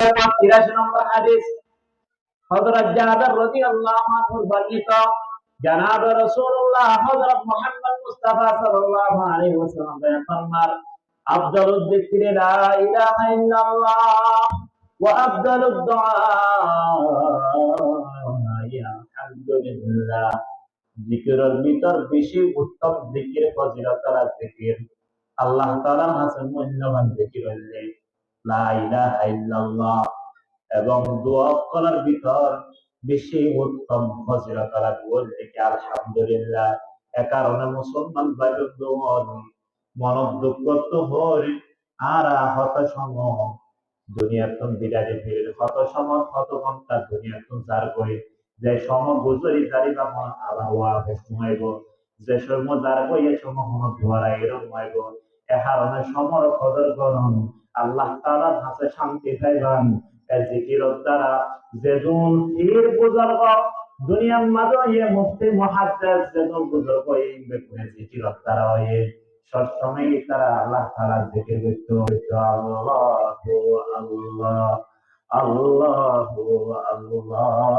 83 নম্বর হাদিস হযরত জাবের রাদিয়াল্লাহু আনহু বর্ণিত জনাব রাসূলুল্লাহ হযরত মুহাম্মদ মুস্তাফা সাল্লাল্লাহু আলাইহি ওয়াসাল্লাম ফরমান আফদালুদ যিকরি লা ইলাহা ইল্লাল্লাহ ওয়া আফদালুদ দুআ আলহামদুলিল্লাহ। জিকিরের ভিতর বেশি উত্তম জিকির ফজিলতার জিকির আল্লাহ তাআলার কাছে মূল্যবান জিকির হইলে লা ইলাহা ইল্লাল্লাহ এবং দোয়া করার ভিতর বেশি উত্তম ফজিলতার বলতে কি আলহামদুলিল্লাহ। এ কারণে মুসলমান ভাই-বোন মনব দুঃখ তো হয় আর হতাশম দুনিয়ার তুন বিদায় ফিরে কত ঘন্টা দুনিয়ার তুন যার করে যে সম গুজরি জারি বা আবহাওয়া ঘুমাইব যে সময় যার করে এ সময় ধোয়ারা এরকম হইব। এ কারণে সমর কদর করুন আল্লাহ তাআলার কাছে শান্তি পাইবেন জিকিরের দ্বারা। যেজন পীর বুজুর্গ দুনিয়ার মাঝে ইয়ে মুফতি মুহাদ্দিস যেজন বুজুর্গ এই বেকুনে জিকিরের দ্বারা হয়ে সবসময় তারা আল্লাহ তাআলার জিকির করতে আল্লাহু আল্লাহ আল্লাহু আল্লাহ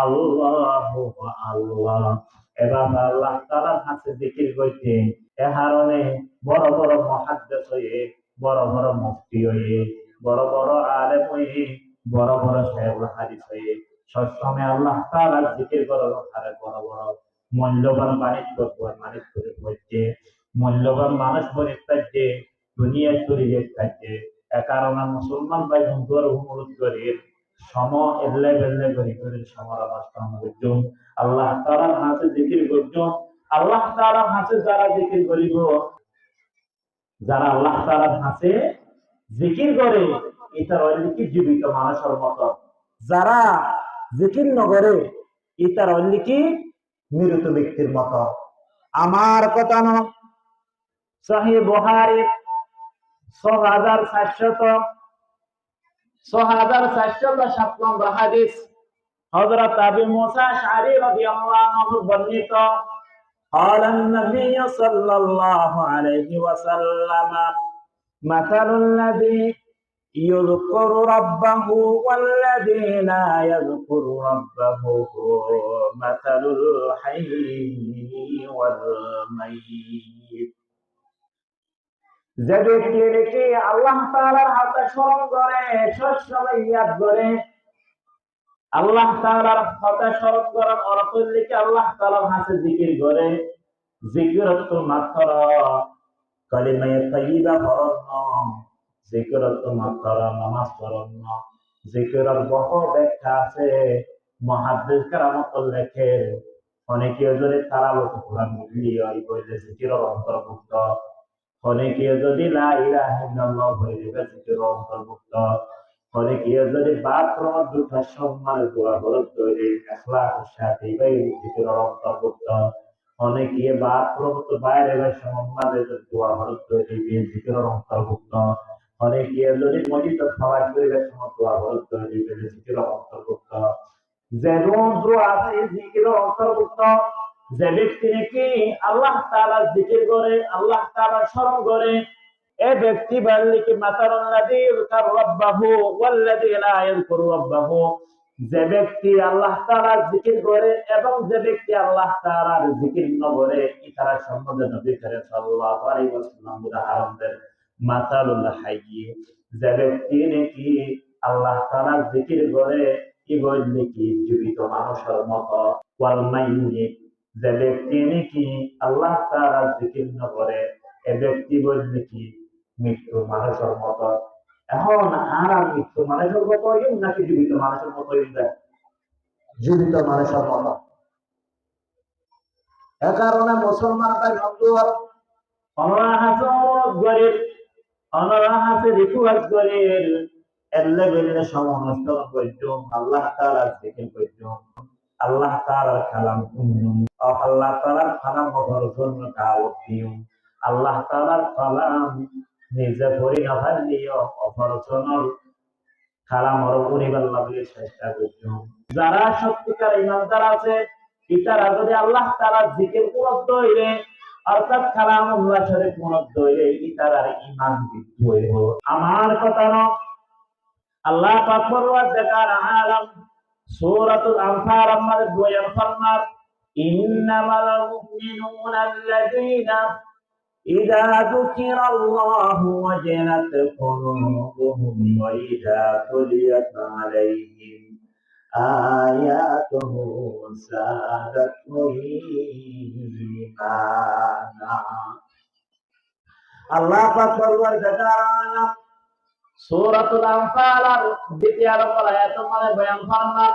আল্লাহু আল্লাহ। এবার আল্লাহ তাআলার কাছে জিকির করতে এ কারণে বড় বড় মুহাদ্দিস হয়ে বড় বড় মুফতি হয়ে বড় বড় আলেম হয়ে বড় বড় শাইখুল হাদিস হয়ে সবসময় আল্লাহ তাআলার জিকির করার আর বড় বড় মূল্যবান বাণিজ্য করে হচ্ছে মূল্যবান মানুষ বলে থাকছে দুনিয়া চলে থাকছে। এ কারণে মুসলমান ভাই বন্ধুর অনুরোধ করে সম এল্লে বেল্লে করে সমর অবস্থান করছো আল্লাহ তাআলার কাছে জিকির করছো। আল্লাহ তাআলার কাছে যারা জিকির করিব যারা আল্লাহ তাআলার কাছে জিকির করে এটা হইল কি জীবিত মানুষের মতো, যারা জিকির নগরে এটা হইল কি মৃত ব্যক্তির মতো। আমার কথা ন সহিহ বুখারী ৬৪০৭ নম্বর হাদিস হযরত আবু মুসা আশআরী রাদিয়াল্লাহু আনহু বর্ণিত قال النبي صلى الله عليه وسلم مثل الذي يذكر ربه والذي لا يذكر ربه مثل الحي والميت। যে ব্যক্তি নাকি আল্লাহ তাআলার হাতে স্মরণ করে সবসময় ইয়াদ করে আল্লাহ তাআলার কথা স্মরণ করার অর্থ লিখে আল্লাহ তাআলার হাতে জিকির করে জিকিরত মাত্র কালিমায়ে তাইয়্যিবা পড়ন জিকিরত মাত্র নামাজ পড়ন। জিকিরের বহু ব্যাখ্যা আছে মুহাদ্দিস কেরামত লেখে অনেকে যদি তালাওয়াত কোরআন মিলিয়ে বলে জিকিরের অন্তর্ভুক্ত, অনেকে যদি লা ইলাহা ইল্লাল্লাহ বলে জিকিরের অন্তর্ভুক্ত, অনেকে যদি বাথরুম দুটো সম্মান দোয়া বলতে ইখলাসের সাথে জিকিরের অন্তর্ভুক্ত, অনেকে বাথরুম তো বাইরে সম্মানের দোয়া বলতে জিকিরের অন্তর্ভুক্ত, অনেকে যদি মসজিদ খাবার করে দোয়া বলতে জিকিরের অন্তর্ভুক্ত। যেমন দোয়া আছে জিকিরের অন্তর্ভুক্ত। যে ব্যক্তি নাকি আল্লাহ তাআলার জিকির করে আল্লাহ তাআলার স্মরণ করে এ ব্যক্তি বললে কি মাতারাল্লাযী ইয়াযকুরু রাব্বাহু ওয়াল্লাযী লা ইয়াযকুরু রাব্বাহু। যে ব্যক্তি আল্লাহ তাআলার জিকির করে এবং যে ব্যক্তি আল্লাহ তাআলার জিকির না করে তারা সম্বন্ধে নবী করিম সাল্লাল্লাহু আলাইহি ওয়াসাল্লাম উদাহরণ দেন মাতালুল হাইয়্যি। যে ব্যক্তি নাকি আল্লাহ তাআলার জিকির করে কি বললে কি জীবিত মানুষের মতো। ওয়াল মাইয়্যিত যে ব্যক্তি নাকি আল্লাহ তাআলার জিকির না করে এ ব্যক্তি বললে কি মৃত্যু মানুষের মতো। এখন আর মৃত্যু মানুষের মতো নাকি জীবিত মানুষের মতো? জীবিত মানুষের মতো। এ কারণে মুসলমান ভাই বন্ধুর অনাহাসে রিকুয়াজ করে এল্লে বেল্লে সময় নষ্ট করছো আল্লাহ তাআলার জিকির করছো আল্লাহ তাআলার কালাম শুনুন আল্লাহ তাআলার কালাম বলার জন্য দাওয়াত দিও আল্লাহ তাআলার কালাম নিজে পড়ি না পারলেও অপরজনের কালাম আরো পরিবার লাগলে চেষ্টা করছো। যারা সত্যিকার ইমানদার আছে ইতারা যদি আল্লাহ তাআলার জিকির করতে হইলে অর্থাৎ কালামুল্লাহ শরীফ মনত হইলে ইতারার ঈমান বৃদ্ধি হইব। আমার কথা না Allah পাক পরওয়ারদিগার আলাম সূরাতুল আনফাল আমাদের বয়ান ফরমান ইন্নামাল মুমিনুনা আল্লাযীনা ইযা যুকিরাল্লাহু ওয়াজিলাত কুলুবুহুম ওয়া ইযা তুলিয়াত আলাইহিম আয়াতুহু যাদাতুহুম ঈমানা। আল্লাহ পাক পরওয়ারদিগার আলাম সূরাতুল আনফাল আর দ্বিতীয় নম্বর আয়াত মানে বয়ান ফরমান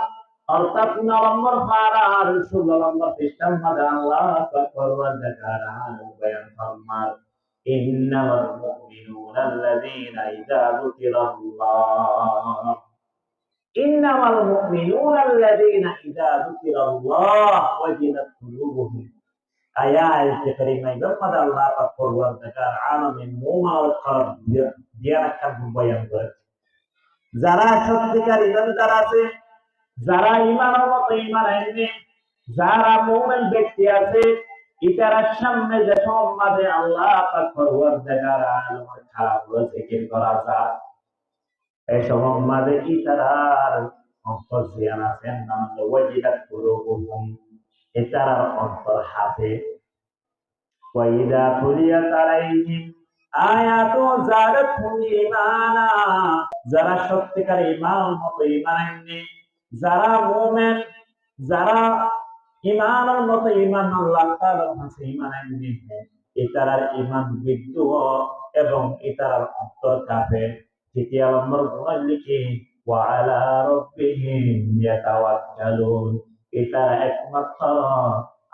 অর্থাৎ 9 নম্বর পারা আর 16 নম্বর পৃষ্ঠার মধ্যে আল্লাহ পাক পরওয়ারদিগার আলাম বয়ান ফরমান ইন্নামাল মুমিনুনা আল্লাযীনা ইযা যুকিরাল্লাহ ইন্নামাল মুমিনুনা আল্লাযীনা ইযা যুকিরাল্লাহ ওয়াজিলাত কুলুবুহুম। আয়াত কারিমা ইবাদত আল্লাহ পাক পরওয়ারদিগার আলামিন মুমাল কর দিয়া রাখা বয়ান করে যারা সত্যিকার ইমানদার আছে, যারা ইমানের মতো ইমান আনবে, যারা মুমিন ব্যক্তি আছে, ইতার সামনে যে সমাজে আল্লাহ পাক পরওয়ারদিগার আলামিন খারাপ জিকির করা যায় এই সমাজে ইতার অন্তর জ্ঞান আছে নাম ওয়াজিলাত কুলুবুহুম ইতার অন্তর হাতে ওয়াইদা তুলিয়াত আলাইহিম আয়াতু যাদাতুহুম ঈমানা। যারা সত্যিকার ঈমান মতো ঈমান আনবে, যারা মুমিন, যারা ঈমানের মতো ঈমান আল্লাহ তাআলার কাছে ঈমান আনবে, এটার ঈমান বৃদ্ধ এবং এটার অন্তর কাফের। তৃতীয় নম্বর গুণ লিখে ওয়া আলা রাব্বিহিম ইয়াতাওয়াক্কালুন। এটা একমাত্র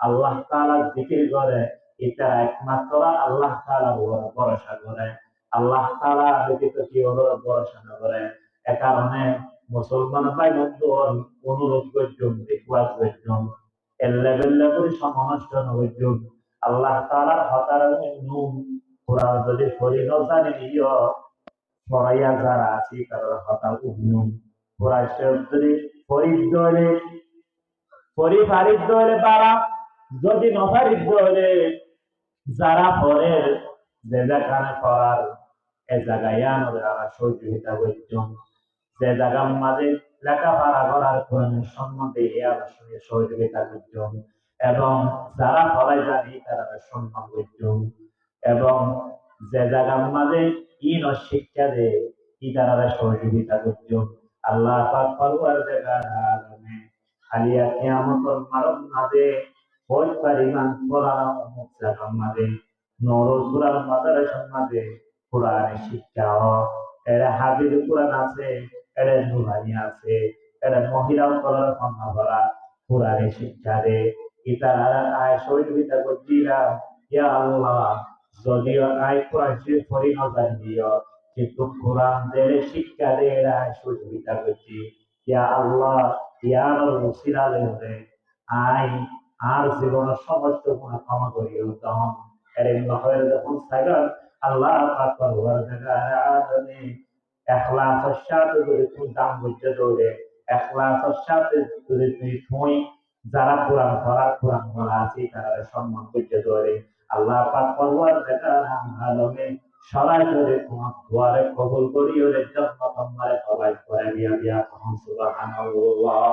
আল্লাহ তাআলার জিকির করে, এটা একমাত্র আল্লাহ তাআলার উপর ভরসা করে, আল্লাহ তাআলা ব্যতীত কেউ ভরসা না করে। এ কারণে মুসলমান ভাই বন্ধুগণ অনুরোধ করছেন রিকোয়েস্ট করছেন এল্লে বেল্লে করে সমনষ্ট নবজন আল্লাহ তাআলার হতার নুন কোরআন যদি পড়ি ন জানি নিও পড়াইয়া যারা আছে তারা হতার উন্নুন কোরআন শরীফ যদি ফরিদ হলে পরিবারিক হলে বাড়া যদি নফারিক হলে যারা পরের যে জায়গায় করার এ জায়গায় আমাদের সহযোগিতা করছেন যে জায়গার মাঝে লেখাপড়া করার কোরআনের সম্বন্ধে এ আলোচনা সহযোগিতা করছেন এবং যারা পড়ায় জানি তারা সম্মান করছেন এবং যে জায়গার মাঝে ইন শিক্ষা দেয় ই তারা সহযোগিতা করছেন আল্লাহ পাক পরওয়ারদিগার আলামিন আলিয়া কিয়ামতের মাঝে বহুত পরিমাণ কোরআন অমুক জায়গার মাঝে নরুল কোরআন মাদ্রাসার মাঝে কোরআনের শিক্ষা এরা হাফিজ কোরআন আছে, এরা নুরানি আছে, এরা মহিলা করার ক্ষমা করা কোরআনের শিক্ষা দে ইতারা আয় সহযোগিতা করছিলাম ইয়া আল্লাহ যদিও আয় কোরআন শরীফ পড়ি না জানিও কিন্তু কোরআন দের শিক্ষা দে এরা সহযোগিতা করছি ইয়া আল্লাহ ইয়ার ওসিলা লে আয় আর জীবনের সমস্ত গুনাহ ক্ষমা করিও তখন এর নহরে যখন সাগর আল্লাহ পাক পরওয়ারদিগার আলামিন ইখলাসের সাথে যদি তুই দাম বুঝতে দৌড়ে ইখলাসের সাথে যদি তুই যারা কোরআন পড়া আছে তারা সম্মান করতে দৌড়ে আল্লাহ পাক পরওয়ারদিগার আলামিন সরাসরি তোমার দুয়ারে কবুল করিও জান্নাত আমারে সবাই করে দিয়া দিয়া সুবহানাল্লাহ।